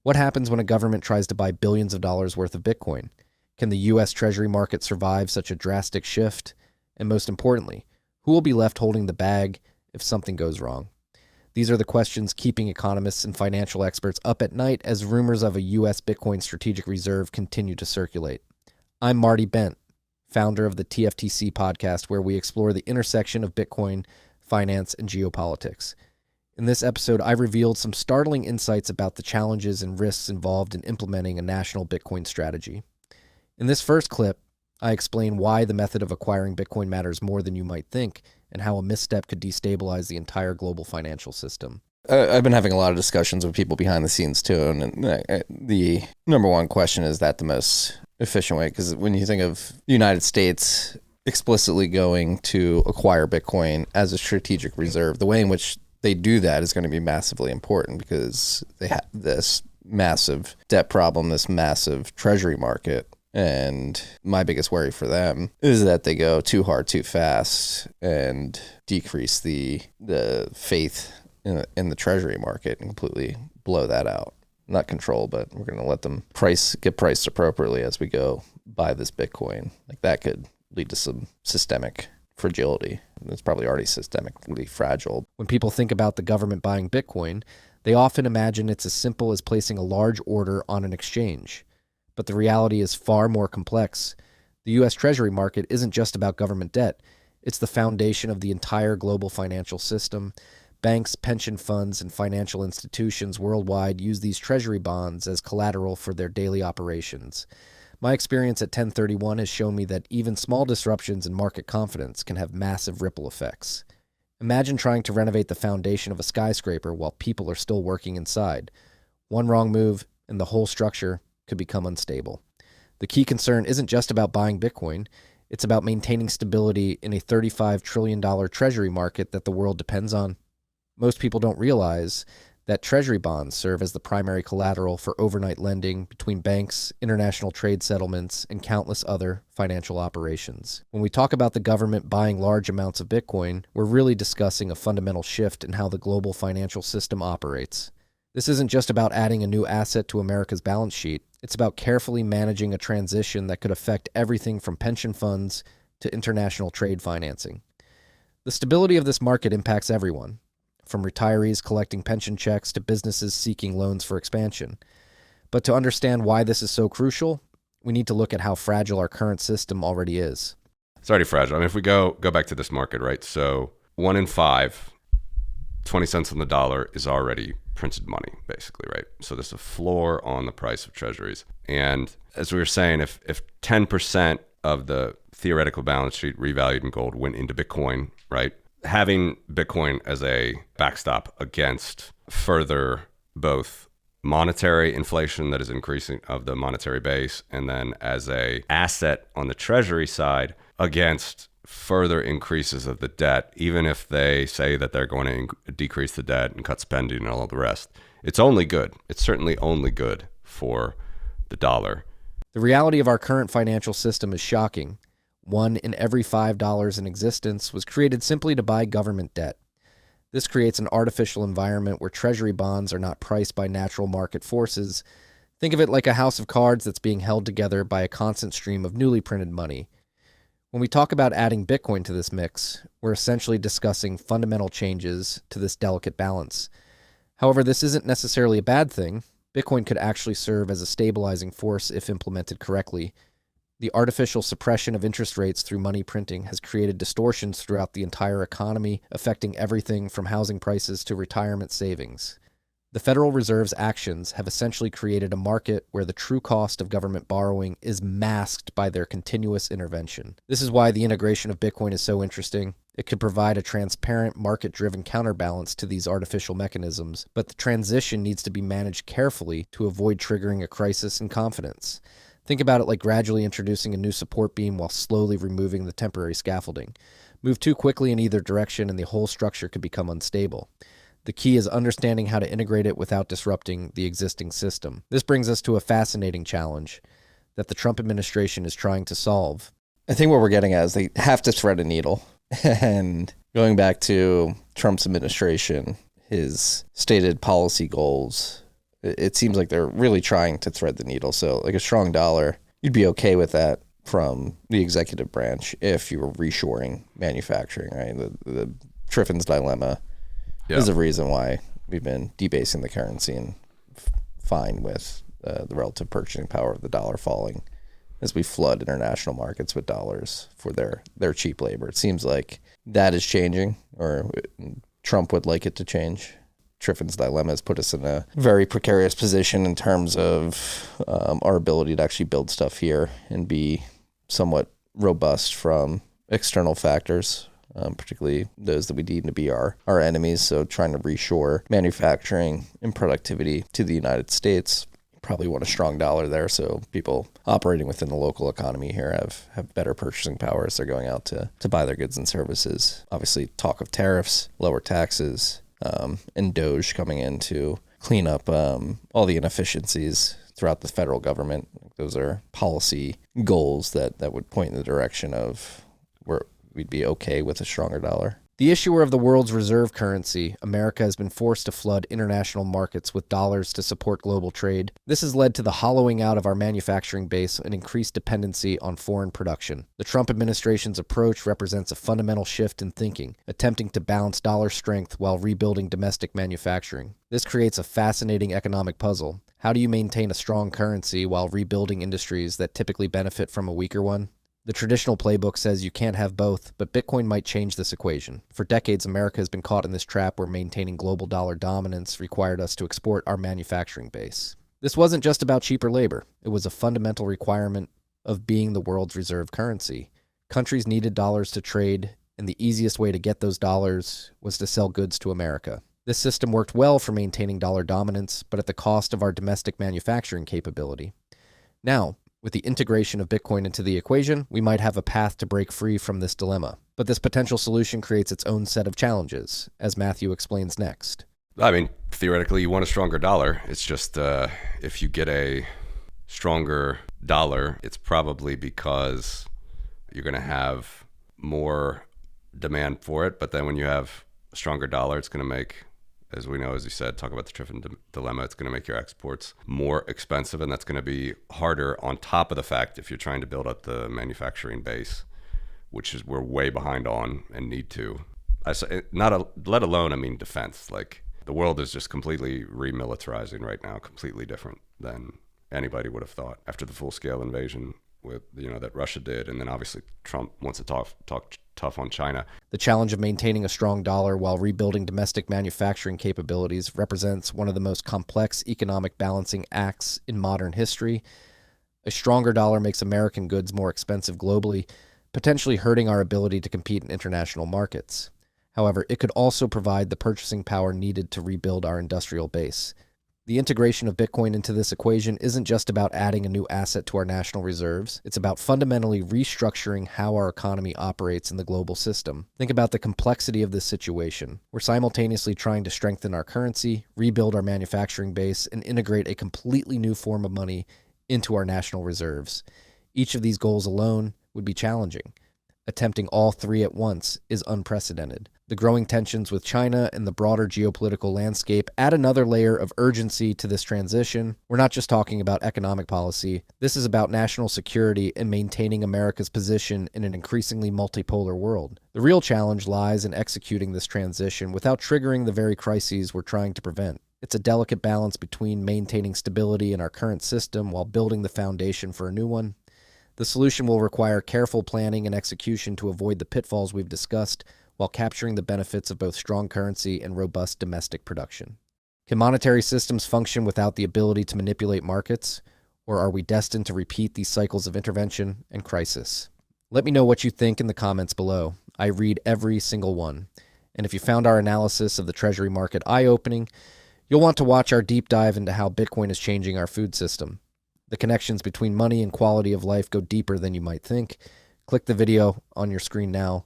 What happens when a government tries to buy billions of dollars worth of Bitcoin? Can the U.S. Treasury market survive such a drastic shift? And most importantly, who will be left holding the bag if something goes wrong? These are the questions keeping economists and financial experts up at night as rumors of a U.S. Bitcoin strategic reserve continue to circulate. I'm Marty Bent, founder of the TFTC podcast, where we explore the intersection of Bitcoin, finance, and geopolitics. In this episode, I revealed some startling insights about the challenges and risks involved in implementing a national Bitcoin strategy. In this first clip, I explain why the method of acquiring Bitcoin matters more than you might think, and how a misstep could destabilize the entire global financial system. I've been having a lot of discussions with people behind the scenes too, and the number one question is that the most efficient way? Because when you think of the United States explicitly going to acquire Bitcoin as a strategic reserve, the way in which they do that is going to be massively important because they have this massive debt problem, this massive treasury market. And my biggest worry for them is that they go too hard, too fast and decrease the faith in the treasury market and completely blow that out. Not control, but we're going to let them get priced appropriately as we go buy this Bitcoin. Like that could lead to some systemic fragility. It's probably already systemically fragile. When people think about the government buying Bitcoin, they often imagine it's as simple as placing a large order on an exchange. But the reality is far more complex. The U.S. Treasury market isn't just about government debt. It's the foundation of the entire global financial system. Banks, pension funds, and financial institutions worldwide use these treasury bonds as collateral for their daily operations. My experience at 1031 has shown me that even small disruptions in market confidence can have massive ripple effects. Imagine trying to renovate the foundation of a skyscraper while people are still working inside. One wrong move, and the whole structure could become unstable. The key concern isn't just about buying Bitcoin. It's about maintaining stability in a $35 trillion treasury market that the world depends on. Most people don't realize that treasury bonds serve as the primary collateral for overnight lending between banks, international trade settlements, and countless other financial operations. When we talk about the government buying large amounts of Bitcoin, we're really discussing a fundamental shift in how the global financial system operates. This isn't just about adding a new asset to America's balance sheet. It's about carefully managing a transition that could affect everything from pension funds to international trade financing. The stability of this market impacts everyone, from retirees collecting pension checks to businesses seeking loans for expansion. But to understand why this is so crucial, we need to look at how fragile our current system already is. It's already fragile. I mean, if we go back to this market, right? So 1 in 5, 20 cents on the dollar is already printed money, basically, right? So there's a floor on the price of treasuries. And as we were saying, if 10% of the theoretical balance sheet revalued in gold went into Bitcoin, right? Having Bitcoin as a backstop against further both monetary inflation that is increasing of the monetary base, and then as a asset on the treasury side against further increases of the debt, even if they say that they're going to decrease the debt and cut spending and all of the rest, it's only good. It's certainly only good for the dollar. The reality of our current financial system is shocking. 1 in every $5 in existence was created simply to buy government debt. This creates an artificial environment where treasury bonds are not priced by natural market forces. Think of it like a house of cards that's being held together by a constant stream of newly printed money. When we talk about adding Bitcoin to this mix, we're essentially discussing fundamental changes to this delicate balance. However, this isn't necessarily a bad thing. Bitcoin could actually serve as a stabilizing force if implemented correctly. The artificial suppression of interest rates through money printing has created distortions throughout the entire economy, affecting everything from housing prices to retirement savings. The Federal Reserve's actions have essentially created a market where the true cost of government borrowing is masked by their continuous intervention. This is why the integration of Bitcoin is so interesting. It could provide a transparent, market-driven counterbalance to these artificial mechanisms, but the transition needs to be managed carefully to avoid triggering a crisis in confidence. Think about it like gradually introducing a new support beam while slowly removing the temporary scaffolding. Move too quickly in either direction and the whole structure could become unstable. The key is understanding how to integrate it without disrupting the existing system. This brings us to a fascinating challenge that the Trump administration is trying to solve. I think what we're getting at is they have to thread a needle. And going back to Trump's administration, his stated policy goals it seems like they're really trying to thread the needle. So like a strong dollar, you'd be okay with that from the executive branch if you were reshoring manufacturing, right? The Triffin's dilemma is a reason why we've been debasing the currency and fine with the relative purchasing power of the dollar falling as we flood international markets with dollars for their cheap labor. It seems like that is changing, or Trump would like it to change. Triffin's dilemma has put us in a very precarious position in terms of our ability to actually build stuff here and be somewhat robust from external factors, particularly those that we deem to be our enemies. So trying to reshore manufacturing and productivity to the United States, probably want a strong dollar there. So people operating within the local economy here have better purchasing power as they're going out to buy their goods and services. Obviously, talk of tariffs, lower taxes, and Doge coming in to clean up all the inefficiencies throughout the federal government. Those are policy goals that would point in the direction of where we'd be okay with a stronger dollar. The issuer of the world's reserve currency, America has been forced to flood international markets with dollars to support global trade. This has led to the hollowing out of our manufacturing base and increased dependency on foreign production. The Trump administration's approach represents a fundamental shift in thinking, attempting to balance dollar strength while rebuilding domestic manufacturing. This creates a fascinating economic puzzle. How do you maintain a strong currency while rebuilding industries that typically benefit from a weaker one? The traditional playbook says you can't have both, but Bitcoin might change this equation. For decades, America has been caught in this trap where maintaining global dollar dominance required us to export our manufacturing base. This wasn't just about cheaper labor. It was a fundamental requirement of being the world's reserve currency. Countries needed dollars to trade, and the easiest way to get those dollars was to sell goods to America. This system worked well for maintaining dollar dominance, but at the cost of our domestic manufacturing capability. Now, with the integration of Bitcoin into the equation, we might have a path to break free from this dilemma. But this potential solution creates its own set of challenges, as Matthew explains next. I mean, theoretically, you want a stronger dollar. It's just if you get a stronger dollar, it's probably because you're going to have more demand for it. But then when you have a stronger dollar, it's going to make, as we know, as you said, talk about the Triffin dilemma, it's going to make your exports more expensive, and that's going to be harder on top of the fact if you're trying to build up the manufacturing base, which is we're way behind on and need to. Let alone defense. Like, the world is just completely remilitarizing right now, completely different than anybody would have thought after the full-scale invasion that Russia did, and then obviously Trump wants to talk tough on China. The challenge of maintaining a strong dollar while rebuilding domestic manufacturing capabilities represents one of the most complex economic balancing acts in modern history. A stronger dollar makes American goods more expensive globally, potentially hurting our ability to compete in international markets. However, it could also provide the purchasing power needed to rebuild our industrial base. The integration of Bitcoin into this equation isn't just about adding a new asset to our national reserves. It's about fundamentally restructuring how our economy operates in the global system. Think about the complexity of this situation. We're simultaneously trying to strengthen our currency, rebuild our manufacturing base, and integrate a completely new form of money into our national reserves. Each of these goals alone would be challenging. Attempting all three at once is unprecedented. The growing tensions with China and the broader geopolitical landscape add another layer of urgency to this transition. We're not just talking about economic policy. This is about national security and maintaining America's position in an increasingly multipolar world. The real challenge lies in executing this transition without triggering the very crises we're trying to prevent. It's a delicate balance between maintaining stability in our current system while building the foundation for a new one. The solution will require careful planning and execution to avoid the pitfalls we've discussed, while capturing the benefits of both strong currency and robust domestic production. Can monetary systems function without the ability to manipulate markets, or are we destined to repeat these cycles of intervention and crisis? Let me know what you think in the comments below. I read every single one. And if you found our analysis of the Treasury market eye-opening, you'll want to watch our deep dive into how Bitcoin is changing our food system. The connections between money and quality of life go deeper than you might think. Click the video on your screen now